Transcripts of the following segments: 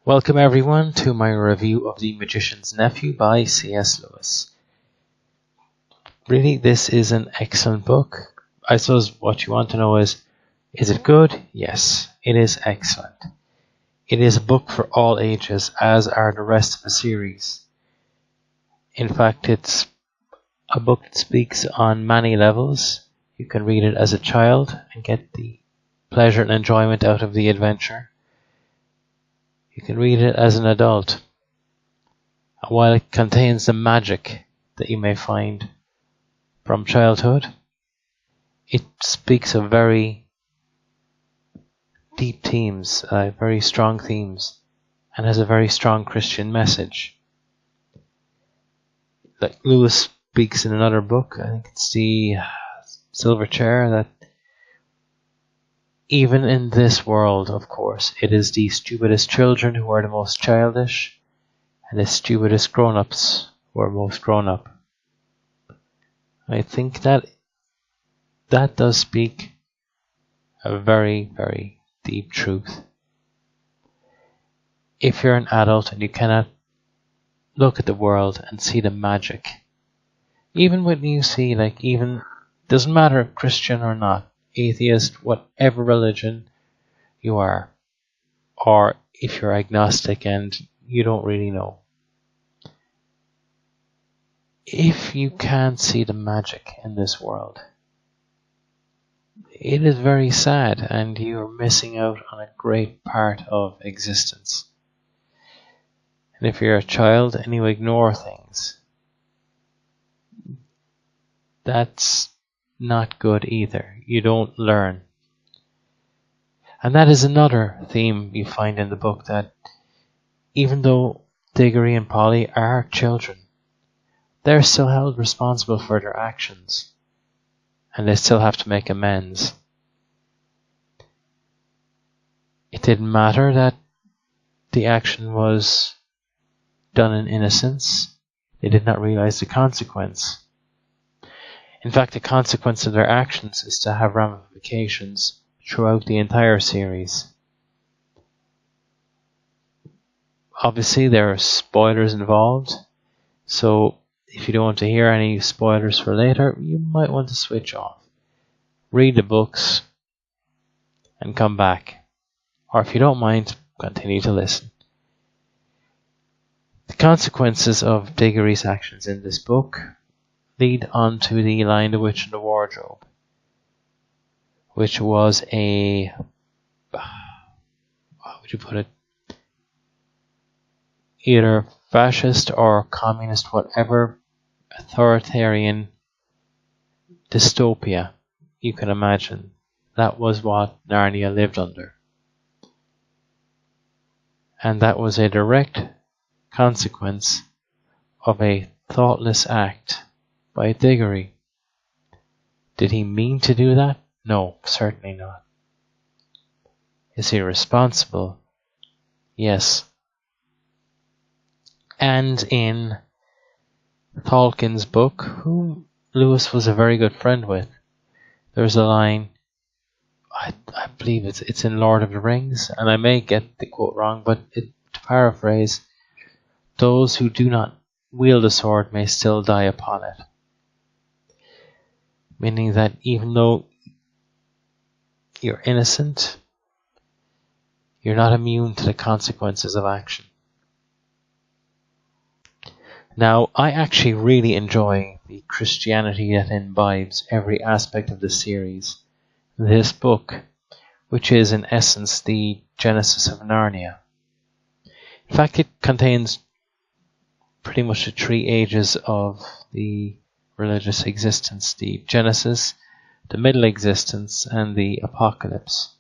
Welcome everyone to my review of The Magicians Nephew by C.S. Lewis. Really, this is an excellent book. I suppose what you want to know is it good? Yes, it is excellent. It is a book for all ages, as are the rest of the series. In fact, it's a book that speaks on many levels. You can read it as a child and get the pleasure and enjoyment out of the adventure. You can read it as an adult. While it contains the magic that you may find from childhood, it speaks of very deep themes, very strong themes, and has a very strong Christian message. Like Lewis speaks in another book, I think it's the Silver Chair, that even in this world, of course, it is the stupidest children who are the most childish, and the stupidest grown-ups who are most grown-up. I think that does speak a very, very deep truth. If you're an adult and you cannot look at the world and see the magic, even when you see, doesn't matter if Christian or not, atheist, whatever religion you are, or if you're agnostic and you don't really know, if you can't see the magic in this world, it is very sad and you're missing out on a great part of existence. And if you're a child and you ignore things, that's not good either. You don't learn. And that is another theme you find in the book, that even though Diggory and Polly are children, they're still held responsible for their actions, and they still have to make amends. It didn't matter that the action was done in innocence. They did not realize the consequence. In fact, the consequence of their actions is to have ramifications throughout the entire series. Obviously, there are spoilers involved, so if you don't want to hear any spoilers for later, you might want to switch off. Read the books and come back. Or if you don't mind, continue to listen. The consequences of Diggory's actions in this book lead on to the Lion, the Witch, and the Wardrobe, which was a, how would you put it, either fascist or communist, whatever authoritarian dystopia you can imagine. That was what Narnia lived under. And that was a direct consequence of a thoughtless act by Diggory. Did he mean to do that? No, certainly not. Is he responsible? Yes. And in Tolkien's book, whom Lewis was a very good friend with, there's a line, I believe it's in Lord of the Rings, and I may get the quote wrong, but to paraphrase, those who do not wield a sword may still die upon it. Meaning that even though you're innocent, you're not immune to the consequences of action. Now, I actually really enjoy the Christianity that imbibes every aspect of the series. This book, which is in essence the Genesis of Narnia. In fact, it contains pretty much the three ages of the religious existence: the Genesis, the Middle Existence, and the Apocalypse.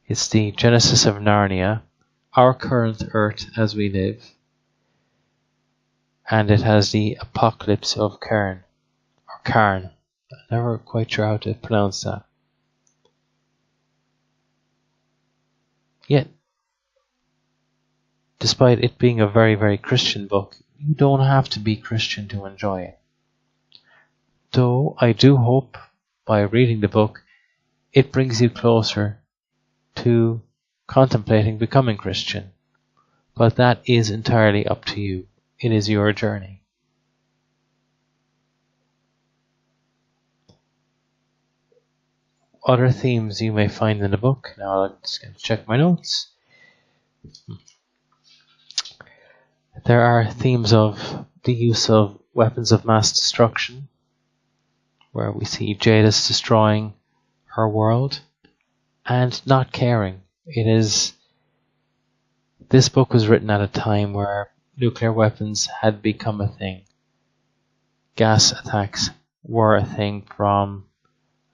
It's the Genesis of Narnia, our current Earth as we live, and it has the Apocalypse of Cairn, or Carn. I'm never quite sure how to pronounce that. Yet, despite it being a very, very Christian book, you don't have to be Christian to enjoy it. Though I do hope, by reading the book, it brings you closer to contemplating becoming Christian, but that is entirely up to you. It is your journey. Other themes you may find in the book. Now I'm just going to check my notes. There are themes of the use of weapons of mass destruction, where we see Jadis destroying her world and not caring. This book was written at a time where nuclear weapons had become a thing. Gas attacks were a thing from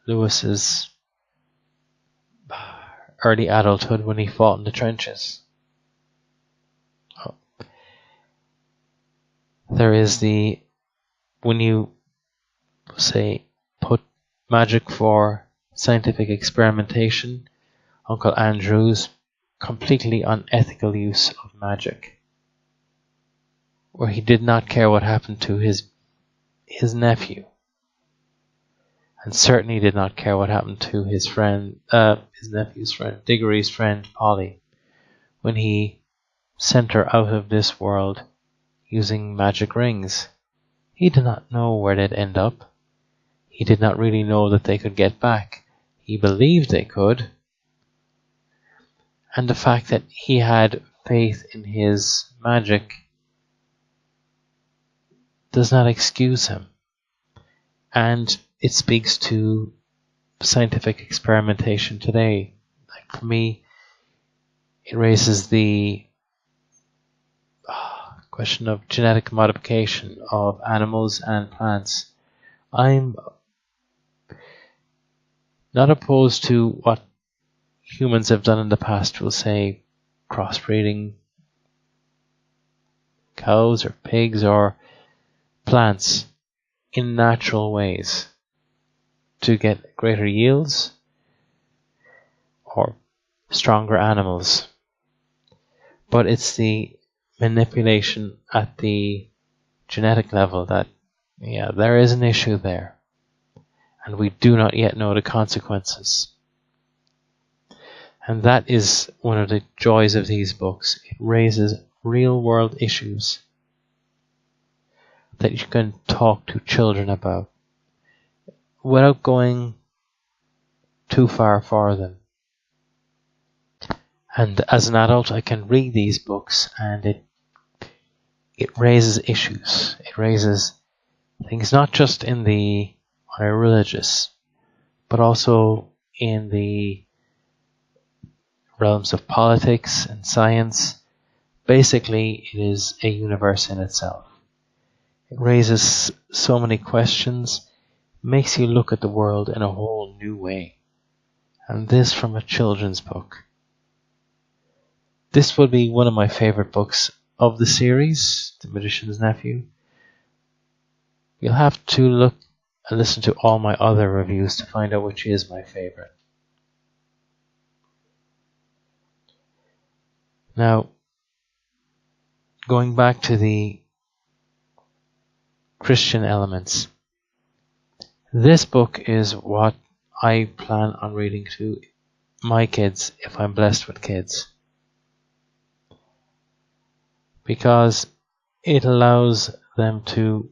Lewis's early adulthood when he fought in the trenches. There is when you say put magic for scientific experimentation, Uncle Andrew's completely unethical use of magic, where he did not care what happened to his nephew, and certainly did not care what happened to his nephew's friend, Diggory's friend Polly, when he sent her out of this world using magic rings. He did not know where they'd end up. He did not really know that they could get back. He believed they could. And the fact that he had faith in his magic does not excuse him. And it speaks to scientific experimentation today. Like, for me, it raises the question of genetic modification of animals and plants. I'm not opposed to what humans have done in the past. We'll say crossbreeding cows or pigs or plants in natural ways to get greater yields or stronger animals. But it's the manipulation at the genetic level that, there is an issue there. And we do not yet know the consequences. And that is one of the joys of these books. It raises real world issues that you can talk to children about without going too far for them. And as an adult, I can read these books and it raises issues. It raises things not just in the religious, but also in the realms of politics and science. Basically, it is a universe in itself. It raises so many questions, makes you look at the world in a whole new way. And this from a children's book. This would be one of my favorite books of the series, The Magician's Nephew. You'll have to look and listen to all my other reviews to find out which is my favorite. Now, going back to the Christian elements, this book is what I plan on reading to my kids if I'm blessed with kids, because it allows them to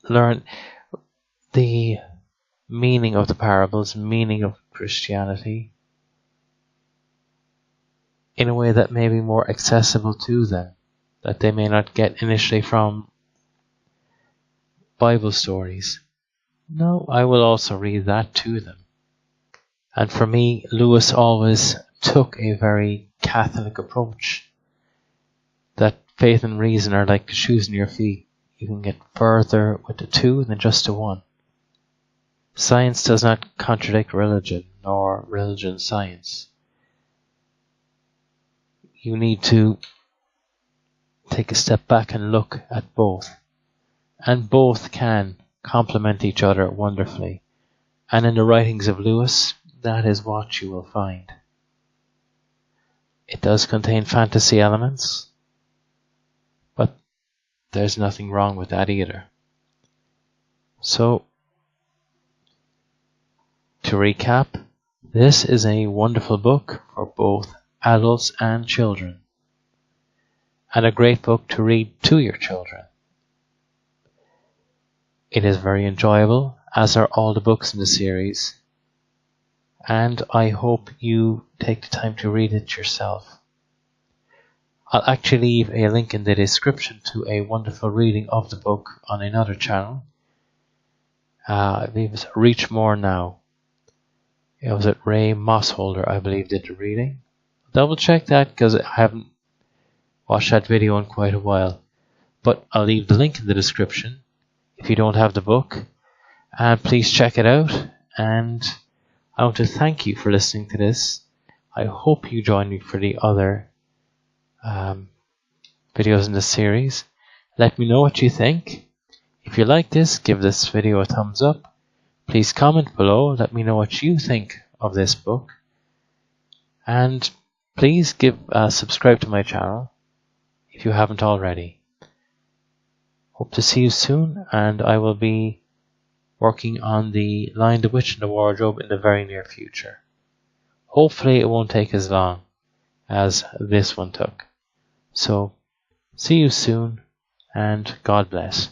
learn the meaning of the parables, meaning of Christianity, in a way that may be more accessible to them, that they may not get initially from Bible stories. No, I will also read that to them. And for me, Lewis always took a very Catholic approach, that faith and reason are like the shoes in your feet. You can get further with the two than just the one. Science does not contradict religion, nor religion science. You need to take a step back and look at both. And both can complement each other wonderfully. And in the writings of Lewis, that is what you will find. It does contain fantasy elements, but there's nothing wrong with that either. So, to recap, this is a wonderful book for both adults and children. and a great book to read to your children. It is very enjoyable, as are all the books in the series, and I hope you take the time to read it yourself. I'll actually leave a link in the description to a wonderful reading of the book on another channel. I believe it's Reach More Now. It was at Ray Mossholder, I believe, did the reading. Double check that because I haven't watched that video in quite a while. But I'll leave the link in the description if you don't have the book. And please check it out. And I want to thank you for listening to this. I hope you join me for the other videos in the series. Let me know what you think. If you like this, give this video a thumbs up. Please comment below. Let me know what you think of this book. And please subscribe to my channel if you haven't already. Hope to see you soon, and I will be working on the Lion, the Witch, and the Wardrobe in the very near future. Hopefully it won't take as long as this one took. So, see you soon, and God bless.